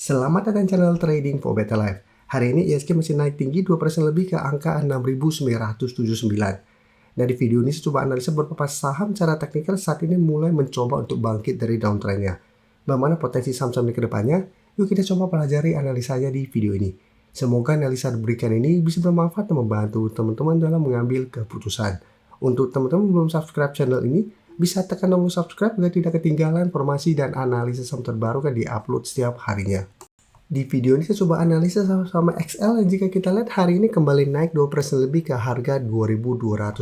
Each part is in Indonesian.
Selamat datang channel Trading for Better Life. Hari ini ISG masih naik tinggi 2% lebih ke angka 6.979. Dan di video ini saya coba analisa beberapa saham secara teknikal saat ini mulai mencoba untuk bangkit dari downtrendnya. Bagaimana potensi saham-saham ini ke depannya? Yuk kita coba pelajari analisanya di video ini. Semoga analisa diberikan ini bisa bermanfaat dan membantu teman-teman dalam mengambil keputusan. Untuk teman-teman belum subscribe channel ini, bisa tekan tombol subscribe agar tidak ketinggalan informasi dan analisis saham terbaru yang diupload setiap harinya. Di video ini saya coba analisa sama XL yang jika kita lihat hari ini kembali naik 2% lebih ke harga 2210.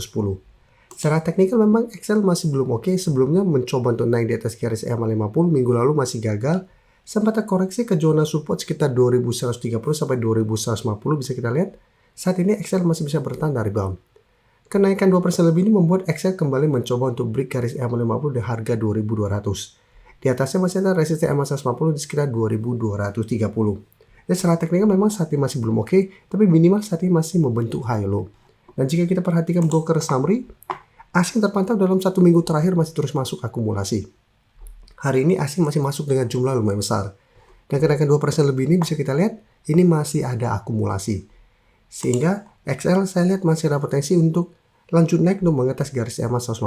Secara teknikal memang XL masih belum oke, sebelumnya mencoba untuk naik di atas garis EMA 50, minggu lalu masih gagal. Sempat terkoreksi ke zona support sekitar 2130 sampai 2150 bisa kita lihat. Saat ini XL masih bisa bertahan dari rebound. Kenaikan 2% lebih ini membuat XL kembali mencoba untuk break garis EMA 50 di harga 2200. Di atasnya masih ada resisten EMA 150 di sekitar 2230. Dan secara teknikal memang saat ini masih belum oke, tapi minimal saat ini masih membentuk high low. Dan jika kita perhatikan broker summary, asing terpantau dalam 1 minggu terakhir masih terus masuk akumulasi. Hari ini asing masih masuk dengan jumlah lumayan besar. Dan kenaikan 2% lebih ini bisa kita lihat, ini masih ada akumulasi. Sehingga XL saya lihat masih ada potensi untuk lanjut naik untuk mengatas garis EMA 150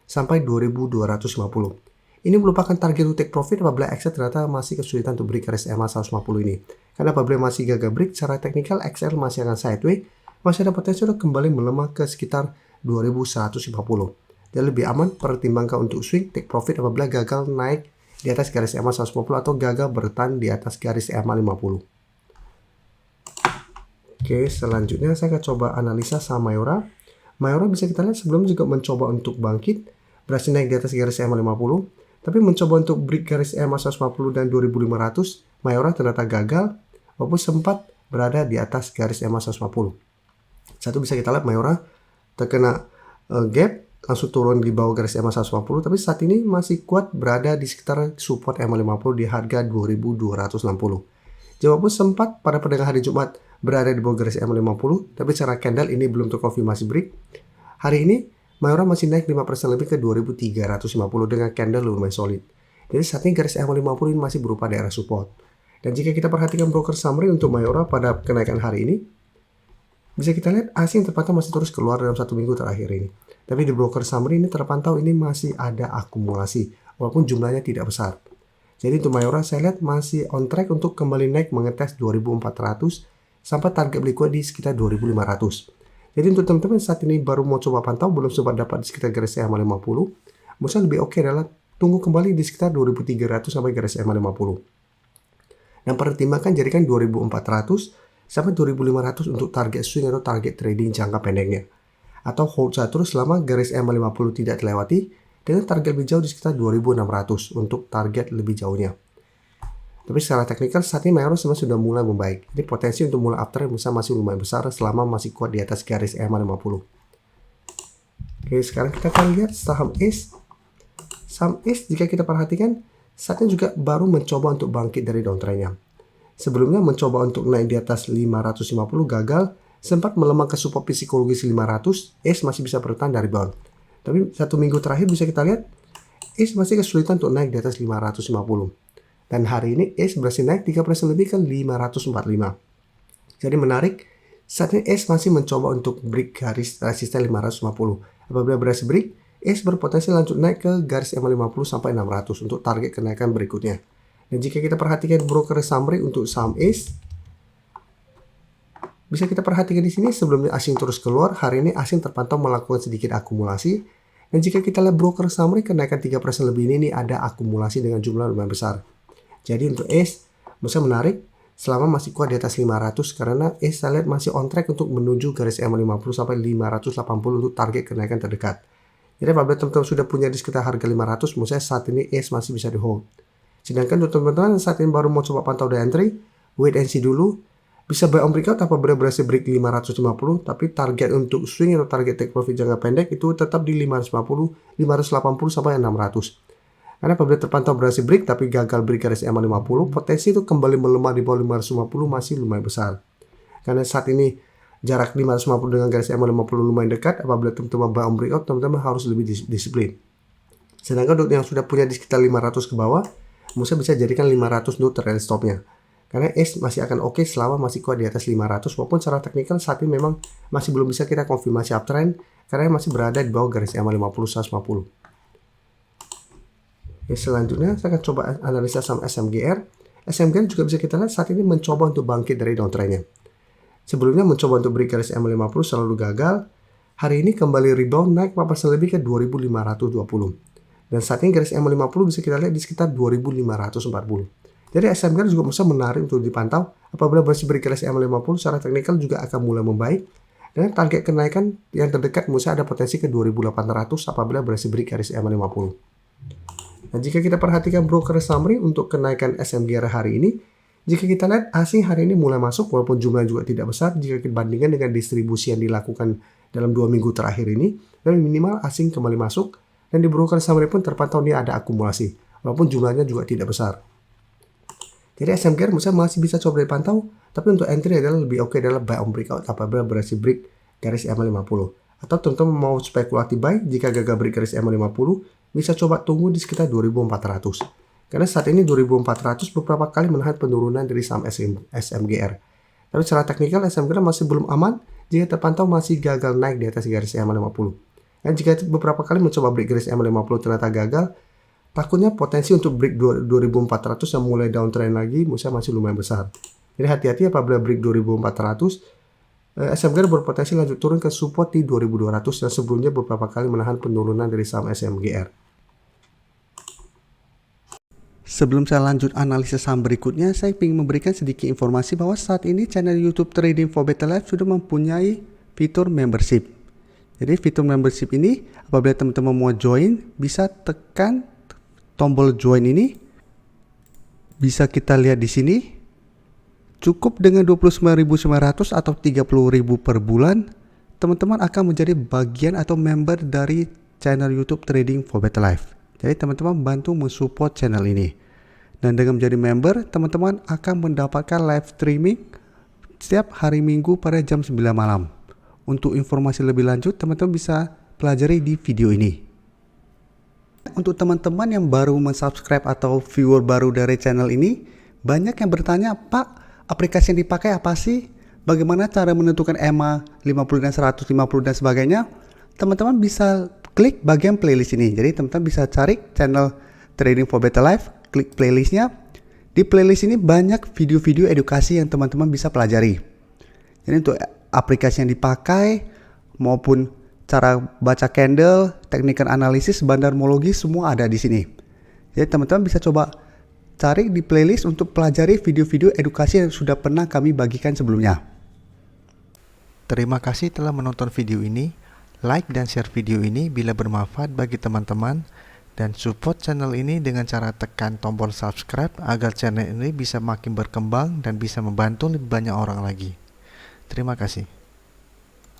sampai 2250. Ini merupakan target to take profit apabila XL ternyata masih kesulitan untuk break garis EMA 150 ini. Karena apabila masih gagal break, secara teknikal XL masih akan sideways, masih ada potensi untuk kembali melemah ke sekitar 2150. Dan lebih aman pertimbangkan untuk swing take profit apabila gagal naik di atas garis EMA 150 atau gagal bertahan di atas garis EMA 50. Oke, selanjutnya saya akan coba analisa saham Mayora. Mayora bisa kita lihat sebelum juga mencoba untuk bangkit, berhasil naik di atas garis EMA 50, tapi mencoba untuk break garis EMA 150 dan 2500, Mayora ternyata gagal, walaupun sempat berada di atas garis EMA 150. Satu bisa kita lihat Mayora terkena gap, langsung turun di bawah garis EMA 150, tapi saat ini masih kuat berada di sekitar support EMA 50 di harga 2260. Walaupun sempat pada perdagangan hari Jumat berada di bawah garis EMA 50, tapi secara candle ini belum terkonfirmasi break. Hari ini Mayora masih naik 5% lebih ke 2350 dengan candle lumayan solid. Jadi saat ini garis EMA 50 ini masih berupa daerah support. Dan jika kita perhatikan broker summary untuk Mayora pada kenaikan hari ini, bisa kita lihat asing terpantau masih terus keluar dalam 1 minggu terakhir ini. Tapi di broker summary ini terpantau ini masih ada akumulasi, walaupun jumlahnya tidak besar. Jadi untuk Mayora saya lihat masih on track untuk kembali naik mengetes 2400 sampai target berikutnya di sekitar 2500. Jadi untuk teman-teman saat ini baru mau coba pantau, belum sempat dapat di sekitar garis EMA 50, mungkin lebih oke adalah tunggu kembali di sekitar 2300 sampai garis EMA 50. Dan pertimbangkan jadikan 2400 sampai 2500 untuk target swing atau target trading jangka pendeknya. Atau hold saja terus selama garis EMA 50 tidak terlewati dengan target lebih jauh di sekitar 2600 untuk target lebih jauhnya. Tapi secara teknikal saat ini Mayora sudah mulai membaik. Jadi potensi untuk mulai uptrend masih lumayan besar selama masih kuat di atas garis EMA 50. Oke, sekarang kita akan lihat saham ACE. Saham ACE jika kita perhatikan saat ini juga baru mencoba untuk bangkit dari downtrendnya. Sebelumnya mencoba untuk naik di atas 550 gagal, sempat melemah ke support psikologis 500, ACE masih bisa bertahan dari rebound. Tapi 1 minggu terakhir bisa kita lihat ACE masih kesulitan untuk naik di atas 550. Dan hari ini ACE berhasil naik 3% lebih ke 545. Jadi menarik, saat ini ACE masih mencoba untuk break garis resisten 550. Apabila berhasil break, ACE berpotensi lanjut naik ke garis EMA 50 sampai 600 untuk target kenaikan berikutnya. Dan jika kita perhatikan broker summary untuk saham ACE, bisa kita perhatikan di sini sebelumnya asing terus keluar, hari ini asing terpantau melakukan sedikit akumulasi. Dan jika kita lihat broker summary, kenaikan 3% lebih ini ada akumulasi dengan jumlah lumayan besar. Jadi untuk ACE bisa menarik selama masih kuat di atas 500 karena ACE saya lihat masih on track untuk menuju garis EMA 50 sampai 580 untuk target kenaikan terdekat. Jadi apabila teman-teman sudah punya di sekitar harga 500, menurut saya saat ini ACE masih bisa di hold. Sedangkan untuk teman-teman saat ini baru mau coba pantau di entry, wait and see dulu. Bisa buy on breakout apabila berhasil break 550, tapi target untuk swing atau target take profit jangka pendek itu tetap di 550, 580 sampai 600. Karena apabila terpantau berhasil break tapi gagal break garis EMA 50, potensi itu kembali melemah di bawah 550 masih lumayan besar. Karena saat ini jarak 550 dengan garis EMA 50 lumayan dekat, apabila teman-teman buy on breakout, teman-teman harus lebih disiplin. Sedangkan untuk yang sudah punya di sekitar 500 ke bawah, Musa bisa jadikan 500 untuk trail stopnya. Karena ACE masih akan oke selama masih kuat di atas 500, walaupun secara teknikal saat ini memang masih belum bisa kita konfirmasi uptrend karena masih berada di bawah garis EMA 50 150. Selanjutnya saya akan coba analisa saham SMGR. SMGR juga bisa kita lihat saat ini mencoba untuk bangkit dari downtrendnya. Sebelumnya mencoba untuk break garis EMA 50 selalu gagal. Hari ini kembali rebound naik 4% lebih ke 2520. Dan saat ini garis EMA 50 bisa kita lihat di sekitar 2540. Jadi SMGR juga bisa menarik untuk dipantau. Apabila berhasil break garis EMA 50 secara teknikal juga akan mulai membaik. Dan target kenaikan yang terdekat bisa ada potensi ke 2800 apabila berhasil break garis EMA 50. Nah, jika kita perhatikan broker summary untuk kenaikan SMGR hari ini, jika kita lihat asing hari ini mulai masuk walaupun jumlahnya juga tidak besar jika kita bandingkan dengan distribusi yang dilakukan dalam 2 minggu terakhir ini, dan minimal asing kembali masuk dan di broker summary pun terpantau ini ada akumulasi walaupun jumlahnya juga tidak besar. Jadi SMGR masih bisa coba dipantau, tapi untuk entry adalah lebih oke adalah buy on breakout apabila berhasil break garis EMA 50. Atau teman-teman mau spekulatif buy jika gagal break garis EMA 50, bisa coba tunggu di sekitar 2400. Karena saat ini 2400 beberapa kali menahan penurunan dari saham SMGR. Tapi secara teknikal SMGR masih belum aman jika terpantau masih gagal naik di atas garis EMA 50. Dan jika beberapa kali mencoba break garis EMA 50 ternyata gagal, takutnya potensi untuk break 2400 yang mulai downtrend lagi masih lumayan besar. Jadi hati-hati apabila break 2400, SMGR berpotensi lanjut turun ke support di 2200 yang sebelumnya beberapa kali menahan penurunan dari saham SMGR. Sebelum saya lanjut analisis saham berikutnya, saya ingin memberikan sedikit informasi bahwa saat ini channel YouTube Trading for Better Life sudah mempunyai fitur membership. Jadi fitur membership ini apabila teman-teman mau join, bisa tekan tombol join ini. Bisa kita lihat di sini. Cukup dengan 29.900 atau 30.000 per bulan, teman-teman akan menjadi bagian atau member dari channel YouTube Trading for Better Life. Jadi teman-teman bantu mensupport channel ini. Dan dengan menjadi member, teman-teman akan mendapatkan live streaming setiap hari Minggu pada jam 9 malam. Untuk informasi lebih lanjut, teman-teman bisa pelajari di video ini. Untuk teman-teman yang baru mensubscribe atau viewer baru dari channel ini, banyak yang bertanya, Pak, aplikasi yang dipakai apa sih? Bagaimana cara menentukan EMA 50 dan 150 dan sebagainya? Teman-teman bisa klik bagian playlist ini. Jadi teman-teman bisa cari channel Trading for Better Life, klik playlistnya. Di playlist ini banyak video-video edukasi yang teman-teman bisa pelajari. Jadi untuk aplikasi yang dipakai maupun cara baca candle, teknikal analisis, bandarmologi semua ada di sini. Jadi teman-teman bisa coba cari di playlist untuk pelajari video-video edukasi yang sudah pernah kami bagikan sebelumnya. Terima kasih telah menonton video ini. Like dan share video ini bila bermanfaat bagi teman-teman. Dan support channel ini dengan cara tekan tombol subscribe agar channel ini bisa makin berkembang dan bisa membantu lebih banyak orang lagi. Terima kasih.